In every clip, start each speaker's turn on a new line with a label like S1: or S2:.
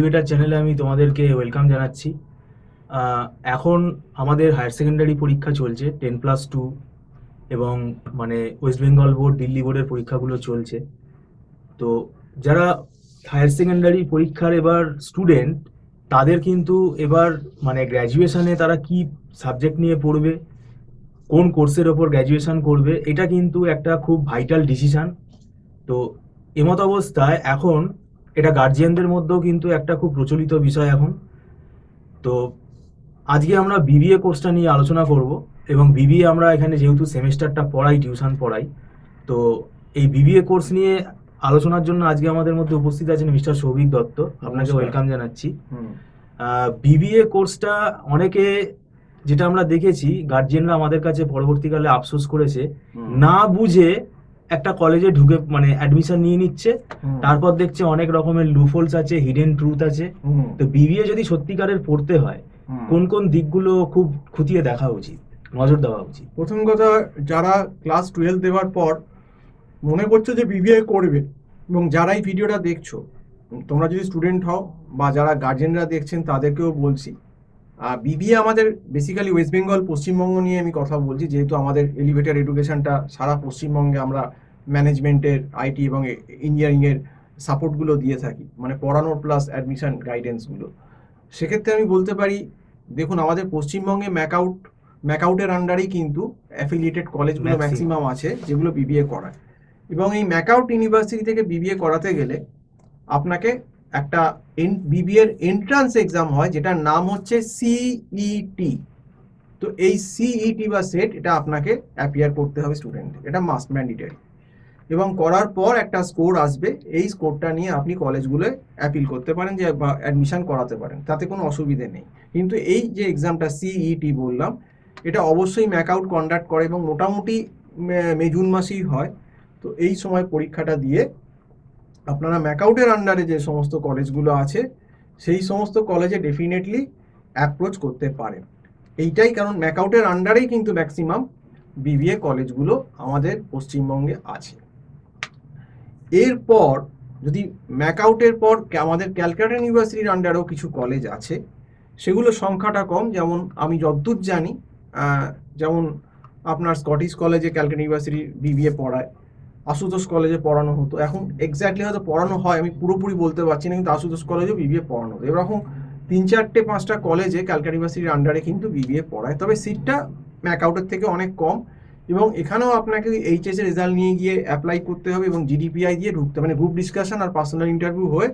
S1: Elevator চ্যানেলে আমি তোমাদেরকে ওয়েলকাম জানাচ্ছি। এখন আমাদের হায়ার সেকেন্ডারি পরীক্ষা চলছে 10+2 এবং মানে ওয়েস্ট বেঙ্গল বোর্ড, দিল্লি বোর্ডের পরীক্ষাগুলো চলছে। তো যারা হায়ার সেকেন্ডারি পরীক্ষার এবার স্টুডেন্ট, তাদের কিন্তু এবার মানে গ্র্যাজুয়েশনে তারা কি সাবজেক্ট নিয়ে পড়বে, কোন কোর্সের ওপর গ্র্যাজুয়েশন করবে, এটা কিন্তু একটা খুব ভাইটাল ডিসিশন। তো এমত অবস্থায় এখন এটা গার্জিয়ানদের মধ্যেও কিন্তু একটা খুব প্রচলিত বিষয় এখন। তো আজকে আমরা বিবিএ কোর্সটা নিয়ে আলোচনা করব এবং বিবিএ আমরা এখানে যেহেতু সেমিস্টারটা পড়াই, টিউশন পড়াই, তো এই বিবিএ কোর্স নিয়ে আলোচনার জন্য আজকে আমাদের মধ্যে উপস্থিত আছেন মিস্টার সৌভিক দত্ত। আপনাকে ওয়েলকাম জানাচ্ছি। বিবিএ কোর্সটা অনেকে, যেটা আমরা দেখেছি, গার্জিয়ানরা আমাদের কাছে পরবর্তীকালে আফসোস করেছে, না বুঝে একটা কলেজে ঢুকে মানে অ্যাডমিশন নিয়ে নিচ্ছে, তারপর দেখছে অনেক রকমের লুফোলস আছে, হিডেন ট্রুথ আছে। তো বিবিএ যদি সত্যিকারের পড়তে হয়, কোন কোন দিকগুলো খুব খতিয়ে দেখা উচিত, নজর দেওয়া উচিত?
S2: প্রথম কথা, যারা ক্লাস 12 দেওয়ার পর মনে করছো যে বিবিএ করবে, এবং যারা এই ভিডিওটা দেখছো, তোমরা যদি স্টুডেন্ট হও বা যারা গার্জেনরা দেখছেন তাদেরকেও বলছি, বিবিএ আমাদের বেসিক্যালি ওয়েস্ট বেঙ্গল, পশ্চিমবঙ্গ নিয়ে আমি কথা বলছি, যেহেতু আমাদের এলিভেটর এডুকেশনটা সারা পশ্চিমবঙ্গে আমরা ম্যানেজমেন্টের, আইটি এবং ইঞ্জিনিয়ারিংয়ের সাপোর্টগুলো দিয়ে থাকি, মানে পড়ানো প্লাস অ্যাডমিশন গাইডেন্সগুলো। সেক্ষেত্রে আমি বলতে পারি, দেখুন, আমাদের পশ্চিমবঙ্গে ম্যাকআউটের আন্ডারেই কিন্তু অ্যাফিলিয়েটেড কলেজগুলো ম্যাক্সিমাম আছে যেগুলো বিবিএ করায়, এবং এই ম্যাকআউট ইউনিভার্সিটি থেকে বিবিএ করাতে গেলে আপনাকে একটা বিবিএ এর এন্ট্রান্স এক্সাম হয়, যেটার নাম হচ্ছে সিইটি। তো এই সিইটি বা সেট, এটা আপনাকে অ্যাপিয়ার করতে হবে স্টুডেন্টদের, এটা মাস্ট ম্যান্ডেটরি। এবং করার পর একটা স্কোর আসবে, এই স্কোরটা নিয়ে আপনি কলেজগুলোয় অ্যাপিল করতে পারেন, যে বা অ্যাডমিশন করাতে পারেন, তাতে কোনো অসুবিধে নেই। কিন্তু এই যে এক্সামটা সিইটি বললাম, এটা অবশ্যই ম্যাকআউট কন্ডাক্ট করে এবং মোটামুটি মে জুন মাসেই হয়। তো এই সময় পরীক্ষাটা দিয়ে আপনারা ম্যাকআউটের আন্ডারে যে সমস্ত কলেজগুলো আছে সেই সমস্ত কলেজে ডেফিনেটলি অ্যাপ্রোচ করতে পারেন। এইটাই কারণ, ম্যাকআউটের আন্ডারেই কিন্তু ম্যাক্সিমাম বিবিএ কলেজগুলো আমাদের পশ্চিমবঙ্গে আছে। এরপর যদি ম্যাকআউটের পর আমাদের ক্যালকাটা ইউনিভার্সিটির আন্ডারেও কিছু কলেজ আছে, সেগুলো সংখ্যাটা কম। যেমন আমি যতদূর জানি, যেমন আপনার স্কটিশ কলেজে ক্যালকাটা ইউনিভার্সিটি বিবিএ পড়ায়, আশুতোষ কলেজে পড়ানো হতো, এখন এক্স্যাক্টলি হয়তো পড়ানো হয়, আমি পুরোপুরি বলতে পারছি না, কিন্তু আশুতোষ কলেজেও বিবিএ পড়ানো হতো। এরকম 3-4-5টা কলেজে ক্যালকাটা ইউনিভার্সিটির আন্ডারে কিন্তু বিবিএ পড়ায়, তবে সিটটা ম্যাকআউটের থেকে অনেক কম। এবং এখানেও আপনাকে এইচএস এর রেজাল্ট নিয়ে গিয়ে অ্যাপ্লাই করতে হবে এবং জিডিপিআই দিয়ে ঢুকতে, মানে গ্রুপ ডিসকাশন আর পার্সোনাল ইন্টারভিউ হয়ে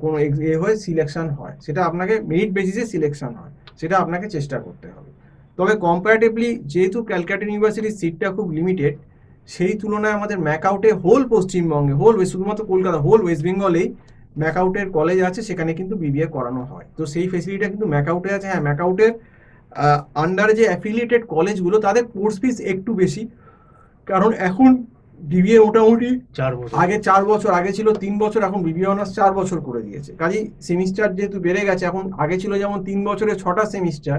S2: কোনো হয়ে সিলেকশন হয়, সেটা আপনাকে মেরিট বেসিসে সিলেকশন হয়, সেটা আপনাকে চেষ্টা করতে হবে। তবে কম্পারেটিভলি যেহেতু ক্যালকাটা ইউনিভার্সিটির সিটটা খুব লিমিটেড, সেই তুলনায় আমাদের ম্যাকআউটে হোল পশ্চিমবঙ্গে, শুধুমাত্র কলকাতা, হোল ওয়েস্ট বেঙ্গলেই ম্যাকআউটের কলেজ আছে, সেখানে কিন্তু বিবিএ করানো হয়। তো সেই ফেসিলিটিটা কিন্তু ম্যাকআউটে আছে। হ্যাঁ, ম্যাকআউটের আন্ডারে যে অ্যাফিলিয়েটেড কলেজগুলো, তাদের কোর্স ফিস একটু বেশি, কারণ এখন বিবিএ মোটামুটি
S1: 4 বছর,
S2: আগে 4 বছর, আগে ছিল 3 বছর, এখন বিবিএ অনার্স 4 বছর করে দিয়েছে। কাজেই সেমিস্টার যেহেতু বেড়ে গেছে, এখন আগে ছিল যেমন 3 বছরে 6টা সেমিস্টার,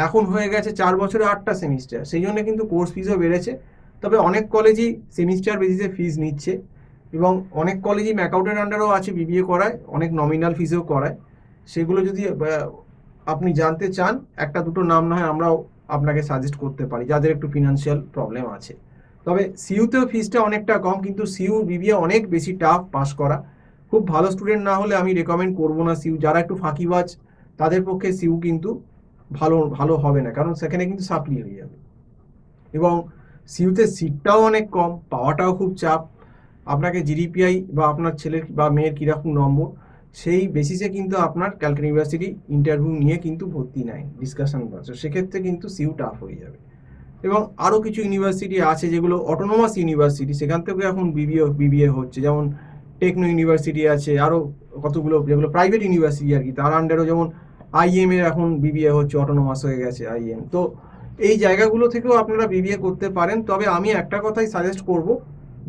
S2: এখন হয়ে গেছে 4 বছরে 8টা সেমিস্টার, সেই জন্য কিন্তু কোর্স ফিসও বেড়েছে। তবে অনেক কলেজই সেমিস্টার বেসিসে ফিস নিচ্ছে, এবং অনেক কলেজই ম্যাকআউটের আন্ডারও আছে বিবিএ করায়, অনেক নমিনাল ফিসেও করায়। সেগুলো যদি আপনি জানতে চান, একটা দুটো নাম না হয় আমরাও আপনাকে সাজেস্ট করতে পারি, যাদের একটু ফিনান্সিয়াল প্রবলেম আছে। তবে সিইউতেও ফিসটা অনেকটা কম, কিন্তু সিইউ বিবিএ অনেক বেশি টাফ পাস করা। খুব ভালো স্টুডেন্ট না হলে আমি রেকমেন্ড করবো না সিইউ। যারা একটু ফাঁকিবাজ, তাদের পক্ষে সিইউ কিন্তু ভালো হবে না, কারণ সেখানে কিন্তু সাপ্লি হয়ে যাবে। এবং সিইউতে সিটটাও অনেক কম, পাওয়াটাও খুব চাপ। আপনাকে জিডিপিআই বা আপনার ছেলের বা মেয়ের কীরকম নম্বর, সেই বেসিসে কিন্তু আপনার ক্যালকাটা ইউনিভার্সিটি ইন্টারভিউ নিয়ে কিন্তু ভর্তি নেয়, ডিসকাশন বসে, সেক্ষেত্রে কিন্তু সিইউ টাফ হয়ে যাবে। এবং আরও কিছু ইউনিভার্সিটি আছে যেগুলো অটোনোমাস ইউনিভার্সিটি, সেখান থেকে এখন বিবিএ হচ্ছে, যেমন টেকনো ইউনিভার্সিটি আছে, আরও কতগুলো যেগুলো প্রাইভেট ইউনিভার্সিটি আর কি, তার আন্ডারও যেমন আইএম এর এখন বিবিএ হচ্ছে, অটোনোমাস হয়ে গেছে আইএম। তো এই জায়গাগুলো থেকেও আপনারা বিবিএ করতে পারেন। তবে আমি একটা কথাই সাজেস্ট করব,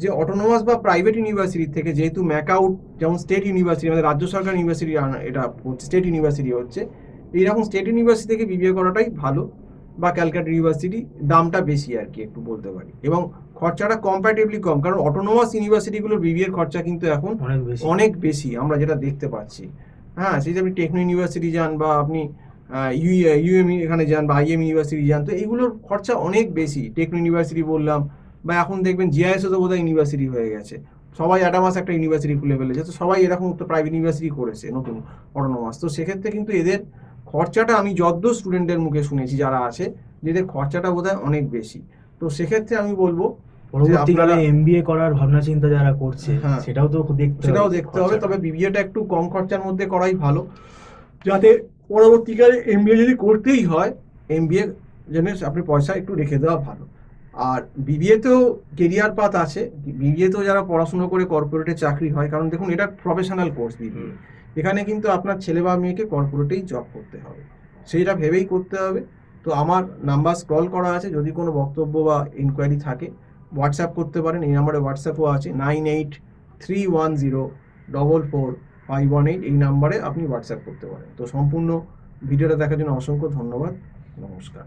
S2: যে অটোনোমাস বা প্রাইভেট ইউনিভার্সিটি থেকে, যেহেতু ম্যাকআউট যেমন স্টেট ইউনিভার্সিটি, আমাদের রাজ্য সরকার ইউনিভার্সিটি, এটা হচ্ছে স্টেট ইউনিভার্সিটি হচ্ছে, এইরকম স্টেট ইউনিভার্সিটি থেকে বিবিএ করাটাই ভালো। বা ক্যালকাটা ইউনিভার্সিটি, দামটা বেশি আর কি, একটু বলতে পারি, এবং খরচাটা কম্পারেটিভলি কম, কারণ অটোনোমাস ইউনিভার্সিটিগুলোর বিবিএর খরচা কিন্তু এখন অনেক বেশি, আমরা যেটা দেখতে পাচ্ছি। হ্যাঁ, সেই যে আপনি টেকনো ইউনিভার্সিটি যান বা আপনি ইউএম এখানে যান বা আইএম ইউনিভার্সিটি যান, তো এইগুলোর খরচা অনেক বেশি। টেকনো ইউনিভার্সিটি বললাম, বা এখন দেখবেন জিআইএসও তো বোধহয় ইউনিভার্সিটি হয়ে গেছে। সবাই অ্যাডামাস একটা ইউনিভার্সিটি খুলে ফেলেছে, তো সবাই এরকম তো প্রাইভেট ইউনিভার্সিটি করেছে নতুন অটোনোমাস। তো সেক্ষেত্রে কিন্তু এদের খরচাটা আমি যতদূর স্টুডেন্টদের মুখে শুনেছি যারা আছে, যে এদের খরচাটা বোধহয় অনেক বেশি। তো সেক্ষেত্রে আমি বলবো যে
S1: পরবর্তীকালে
S2: আপনারা,
S1: এমবিএ করার ভাবনা চিন্তা যারা করছে
S2: হ্যাঁ,
S1: সেটাও তো দেখতে
S2: সেটাও
S1: হবে
S2: দেখতে হবে।
S1: খরচাটা।
S2: তবে বিবিএটা একটু কম খরচার মধ্যে করাই ভালো, যাতে পরবর্তীকালে এমবিএ যদি করতেই হয়, এমবিএ জন্য আপনি পয়সা একটু রেখে দেওয়া ভালো। আর বিবিএতেও কেরিয়ার পাথ আছে। বিবিএতেও যারা পড়াশুনো করে কর্পোরেটে চাকরি হয়, কারণ দেখুন এটা প্রফেশনাল কোর্স বিবিএ, এখানে কিন্তু আপনার ছেলে বা মেয়েকে কর্পোরেটেই জব করতে হবে, সেইটা ভেবেই করতে হবে। তো আমার নাম্বার স্ক্রল করা আছে, যদি কোনো বক্তব্য বা ইনকোয়ারি থাকে হোয়াটসঅ্যাপ করতে পারেন। এই নাম্বারে হোয়াটসঅ্যাপও আছে, 9831044518, এই নাম্বারে আপনি হোয়াটসঅ্যাপ করতে পারেন। তো সম্পূর্ণ ভিডিওটা দেখার জন্য অসংখ্য ধন্যবাদ। নমস্কার।